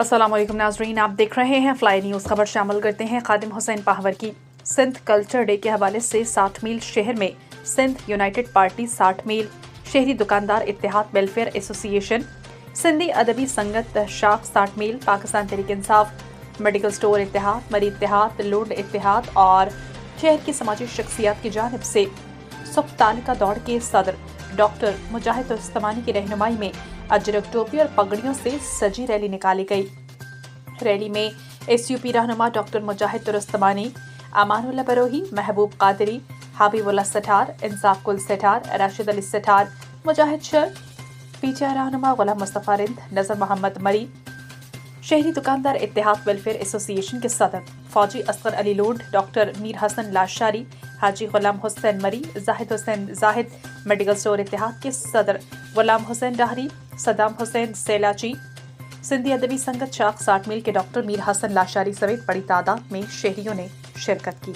अस्सलाम वालेकुम नाज़रीन, आप देख रहे हैं फ्लाई न्यूज़। खबर शामिल करते हैं खादिम हुसैन पाहवर की। सिंध कल्चर डे के हवाले से 60 मील शहर में सिंध यूनाइटेड पार्टी 60 मील, शहरी दुकानदार इत्तेहाद वेलफेयर एसोसिएशन, सिंधी अदबी संगत शाख 60 मील, पाकिस्तान तहरीक इंसाफ, मेडिकल स्टोर इत्तेहाद, मरी इत्तेहाद, लुंड इत्तेहाद और शहर की समाजी शख्सियात की जानिब से सुबह तालिका दौड़ के सदर डॉक्टर मुजाहिद रुस्तमानी की रहनुमाई में अजरक टोपी और पगड़ियों से सजी रैली निकाली गई। रैली में एसयूपी रहनुमा डॉक्टर मुजाहिद रुस्तमानी, अमानुल्लाह बरोही, महबूब कादरी, हबीबुल्लाह सठार, इंसाफ कुल सठार, राशिद अली सठार, मुजाहिद शर, पीछे रहनुमा गुलाम मुस्तफा रिंद, नजर मोहम्मद मरी, शहरी दुकानदार इत्तेहाद वेलफेयर एसोसिएशन के सदर फौजी असगर अली लूंड, डॉक्टर मीर हसन लाशारी, हाजी गुलाम हुसैन मरी, जाहिद हुसैन जाहिद, मेडिकल स्टोर इत्तेहाद के सदर गुलाम हुसैन डाहरी, सदाम हुसैन सेलाची, सिंधी अदबी संगत शाख 60 मील के डॉक्टर मीर हसन लाशारी समेत बड़ी तादाद में शहरियों ने शिरकत की।